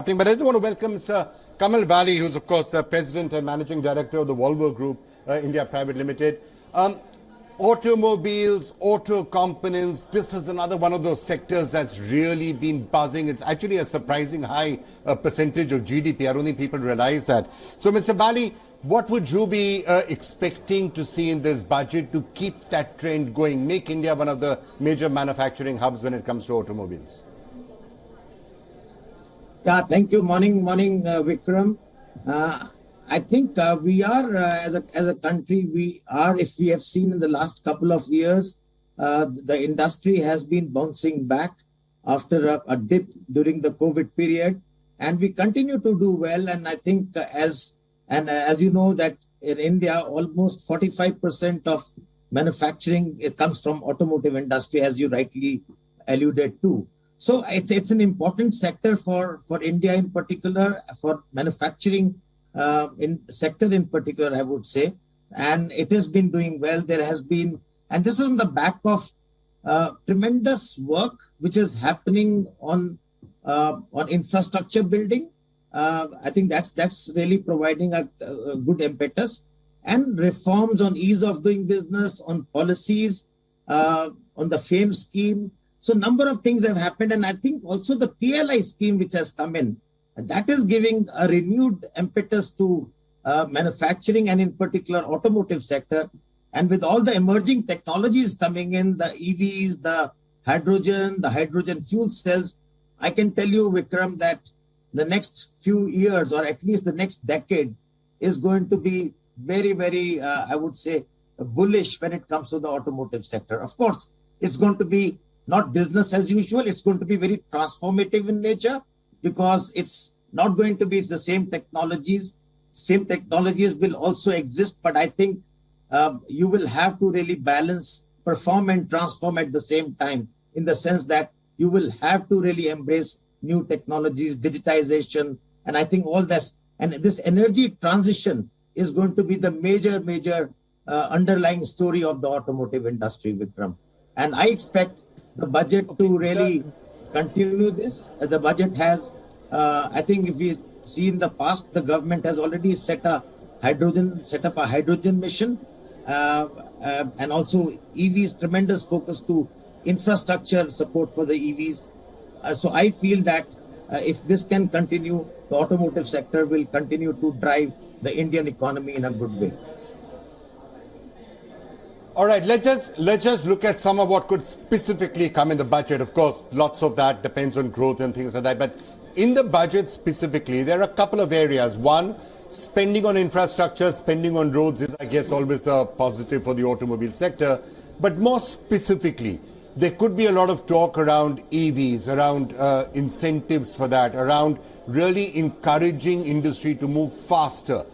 happening. But I just want to welcome Mr. Kamal Bali, who's, of course, the President and Managing Director of the Volvo Group, India Private Limited. Automobiles, auto components, this is another one of those sectors that's really been buzzing. It's actually a surprising high percentage of GDP. I don't think people realize that. So, Mr. Bali, what would you be expecting to see in this budget to keep that trend going, make India one of the major manufacturing hubs when it comes to automobiles? Yeah, thank you. Morning, Vikram. I think we are, as a country, if we have seen in the last couple of years, the industry has been bouncing back after a dip during the COVID period, and we continue to do well. And I think as you know that in India, almost 45% of manufacturing comes from automotive industry, as you rightly alluded to. So it's an important sector for India in particular, for manufacturing sector in particular, I would say. And it has been doing well. There has been, and this is on the back of tremendous work which is happening on infrastructure building. I think that's really providing a good impetus, and reforms on ease of doing business, on policies, on the FAME scheme. So number of things have happened, and I think also the PLI scheme which has come in, that is giving a renewed impetus to manufacturing and in particular automotive sector. And with all the emerging technologies coming in, the EVs, the hydrogen fuel cells, I can tell you, Vikram, that the next few years, or at least the next decade, is going to be very, very, I would say, bullish when it comes to the automotive sector. Of course, it's going to be not business as usual. It's going to be very transformative in nature, because it's not going to be the same technologies. Same technologies will also exist, but I think you will have to really balance, perform and transform at the same time, in the sense that you will have to really embrace new technologies, digitization, and I think all this. And this energy transition is going to be the major underlying story of the automotive industry, Vikram. And I expect the budget to really continue this. The budget has, I think if we see in the past, the government has already set up a hydrogen mission, and also EVs, tremendous focus to infrastructure support for the EVs. So I feel that if this can continue, the automotive sector will continue to drive the Indian economy in a good way. All right, let's just look at some of what could specifically come in the budget. Of course, lots of that depends on growth and things like that. But in the budget specifically, there are a couple of areas. One, spending on infrastructure, spending on roads is, I guess, always a positive for the automobile sector. But more specifically, there could be a lot of talk around EVs, around incentives for that, around really encouraging industry to move faster,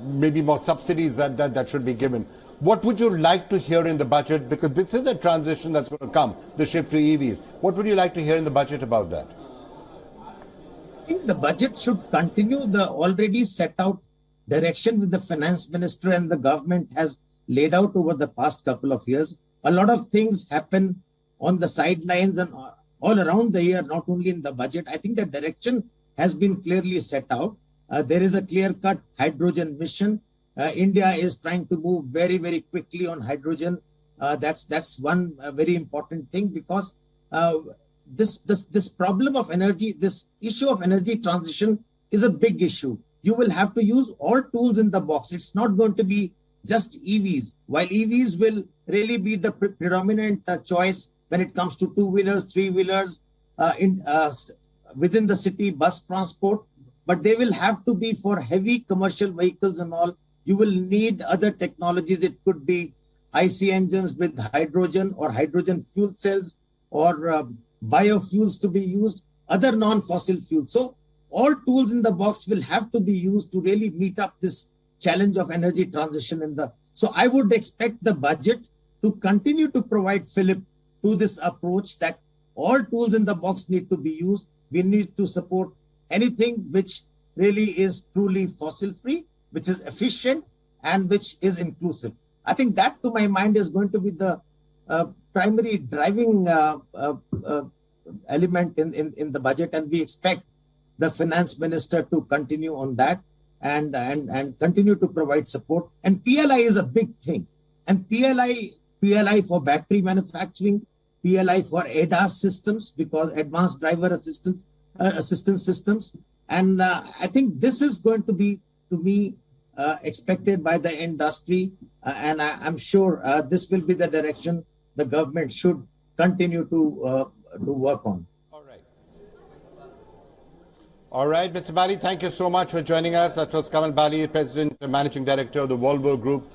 maybe more subsidies that should be given. What would you like to hear in the budget? Because this is the transition that's going to come, the shift to EVs. What would you like to hear in the budget about that? I think the budget should continue the already set out direction with the Finance Minister and the government has laid out over the past couple of years. A lot of things happen on the sidelines and all around the year, not only in the budget. I think the direction has been clearly set out. There is a clear-cut hydrogen mission. India is trying to move very, very quickly on hydrogen. That's one very important thing, because this problem of energy, this issue of energy transition is a big issue. You will have to use all tools in the box. It's not going to be just EVs. While EVs will really be the predominant choice when it comes to two-wheelers, three-wheelers, within the city, bus transport, but they will have to be for heavy commercial vehicles and all. You will need other technologies. It could be IC engines with hydrogen or hydrogen fuel cells, or biofuels to be used, other non-fossil fuels. So all tools in the box will have to be used to really meet up this challenge of energy transition so I would expect the budget to continue to provide fillip to this approach, that all tools in the box need to be used. We need to support anything which really is truly fossil free, which is efficient, and which is inclusive. I think that, to my mind, is going to be the primary driving element in the budget, and we expect the finance minister to continue on that and continue to provide support. And PLI is a big thing. And PLI for battery manufacturing, PLI for ADAS systems, because advanced driver assistance systems. And I think this is going to be, to me, expected by the industry. And I'm sure this will be the direction the government should continue to work on. All right, Mr. Bali, thank you so much for joining us. That was Kamal Bali, President and Managing Director of the Volvo Group.